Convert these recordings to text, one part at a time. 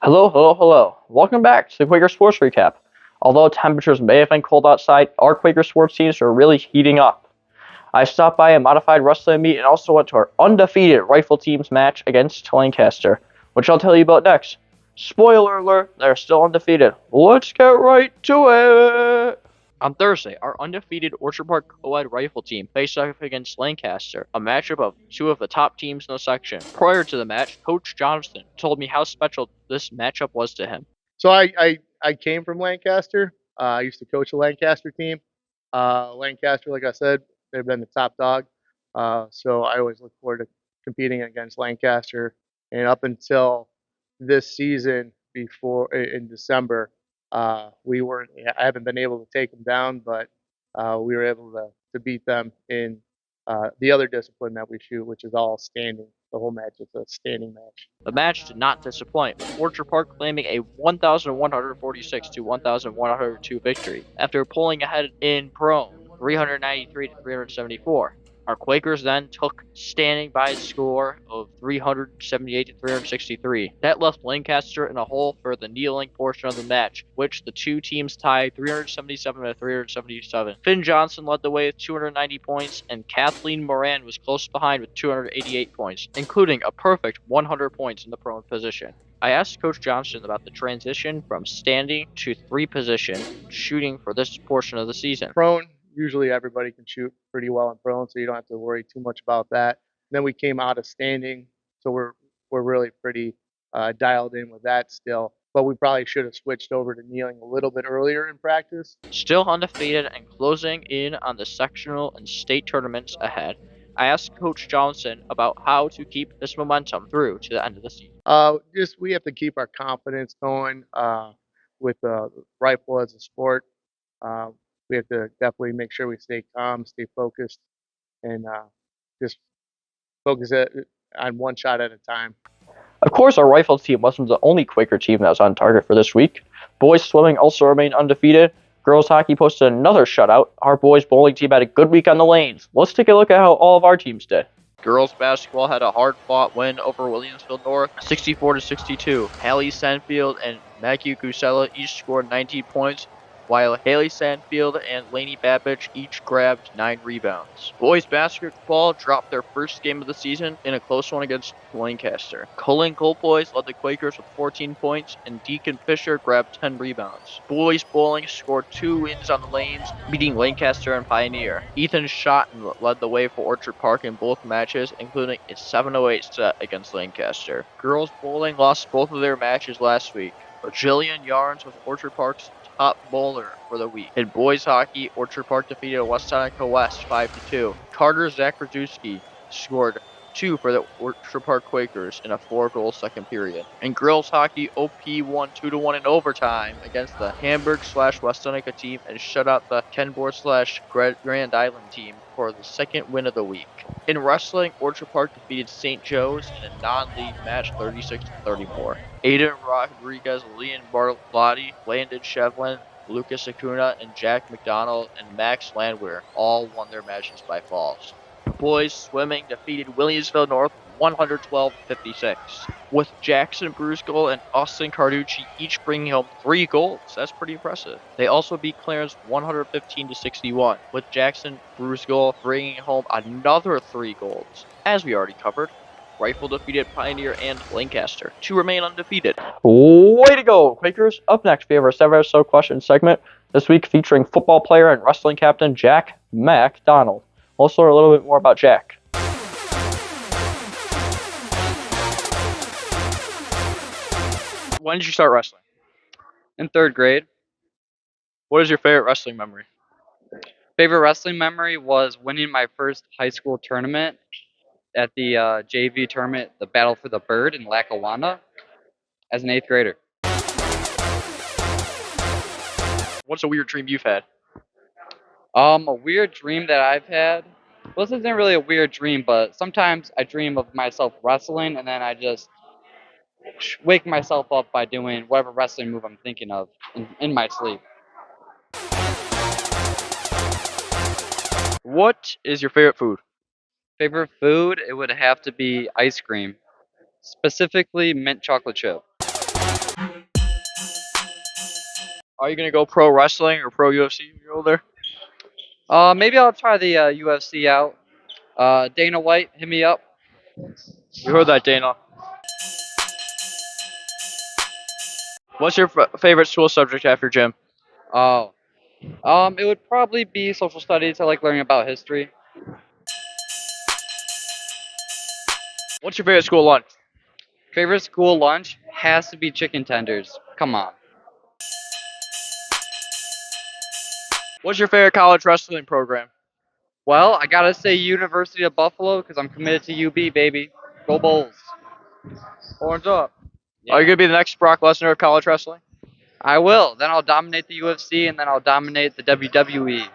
Hello, hello, hello. Welcome back to the Quaker Sports Recap. Although temperatures may have been cold outside, our Quaker sports teams are really heating up. I stopped by a modified wrestling meet and also went to our undefeated rifle teams match against Lancaster, which I'll tell you about next. Spoiler alert, they're still undefeated. Let's get right to it! On Thursday, our undefeated Orchard Park co-ed rifle team faced off against Lancaster, a matchup of two of the top teams in the section. Prior to the match, Coach Johnston told me how special this matchup was to him. So I came from Lancaster. I used to coach a Lancaster team. Lancaster, like I said, they've been the top dog. So I always look forward to competing against Lancaster. And up until this season, before in December, we weren't. I haven't been able to take them down, but we were able to beat them in the other discipline that we shoot, which is all standing. The whole match is a standing match. The match did not disappoint, with Orchard Park claiming a 1,146 to 1,102 victory after pulling ahead in prone 393 to 374. Our Quakers then took standing by a score of 378 to 363. That left Lancaster in a hole for the kneeling portion of the match, which the two teams tied 377 to 377. Finn Johnson led the way with 290 points, and Kathleen Moran was close behind with 288 points, including a perfect 100 points in the prone position. I asked Coach Johnston about the transition from standing to three position shooting for this portion of the season. Prone, usually everybody can shoot pretty well in prone, so you don't have to worry too much about that. Then we came out of standing, so we're really pretty dialed in with that still. But we probably should have switched over to kneeling a little bit earlier in practice. Still undefeated and closing in on the sectional and state tournaments ahead, I asked Coach Johnson about how to keep this momentum through to the end of the season. Just we have to keep our confidence going with rifle as a sport. Uh, we have to definitely make sure we stay calm, stay focused, and just focus on one shot at a time. Of course, our rifle team wasn't the only Quaker team that was on target for this week. Boys swimming also remained undefeated. Girls hockey posted another shutout. Our boys bowling team had a good week on the lanes. Let's take a look at how all of our teams did. Girls basketball had a hard-fought win over Williamsville North, 64 to 62. Hallie Sandfield and Maggie Gusella each scored 19 points, while Haley Sandfield and Lainey Babbage each grabbed 9 rebounds. Boys basketball dropped their first game of the season in a close one against Lancaster. Cullen Gold Boys led the Quakers with 14 points, and Deacon Fisher grabbed 10 rebounds. Boys bowling scored 2 wins on the lanes, beating Lancaster and Pioneer. Ethan Schotten led the way for Orchard Park in both matches, including a 7-08 set against Lancaster. Girls bowling lost both of their matches last week. Jillian Yarns was Orchard Park's top bowler for the week. In boys hockey, Orchard Park defeated West Seneca West 5-2. Carter Zakrzewski scored 2 for the Orchard Park Quakers in a 4-goal second period. In girls hockey, OP won 2-1 in overtime against the Hamburg/West Seneca team and shut out the Kenmore/Grand Island team for the second win of the week. In wrestling, Orchard Park defeated St. Joe's in a non-league match 36-34. Aiden Rodriguez, Leon Bartolotti, Landon Shevlin, Lucas Acuna, and Jack McDonald and Max Landwehr all won their matches by falls. Boys swimming defeated Williamsville North 112-56, with Jackson Brusgel and Austin Carducci each bringing home 3 goals. That's pretty impressive. They also beat Clarence 115-61, with Jackson Brusgel bringing home another 3 goals. As we already covered, Rifle defeated Pioneer and Lancaster to remain undefeated. Way to go, Quakers! Up next, we have our 7-episode question segment, this week featuring football player and wrestling captain Jack McDonald. We'll learn a little bit more about Jack. When did you start wrestling? In 3rd grade. What is your favorite wrestling memory? Favorite wrestling memory was winning my first high school tournament at the JV tournament, the Battle for the Bird in Lackawanna, as an 8th grader. What's a weird dream you've had? A weird dream that I've had. Well, this isn't really a weird dream, but sometimes I dream of myself wrestling, and then I just wake myself up by doing whatever wrestling move I'm thinking of in my sleep. What is your favorite food? Favorite food? It would have to be ice cream, specifically mint chocolate chip. Are you gonna go pro wrestling or pro UFC when you're older? Maybe I'll try the UFC out. Dana White, hit me up. You heard that, Dana. What's your favorite school subject after gym? Oh, it would probably be social studies. I like learning about history. What's your favorite school lunch? Favorite school lunch has to be chicken tenders. Come on. What's your favorite college wrestling program? Well, I gotta say University of Buffalo because I'm committed to UB, baby. Go Bulls. Horns up. Are you gonna be the next Brock Lesnar of college wrestling? I will. Then I'll dominate the UFC and then I'll dominate the WWE.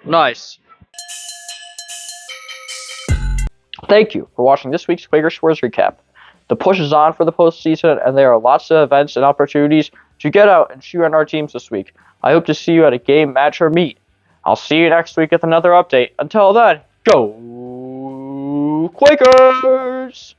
Nice. Thank you for watching this week's Quaker Sports Recap. The push is on for the postseason, and there are lots of events and opportunities to get out and cheer on our teams this week. I hope to see you at a game, match, or meet. I'll see you next week with another update. Until then, go Quakers!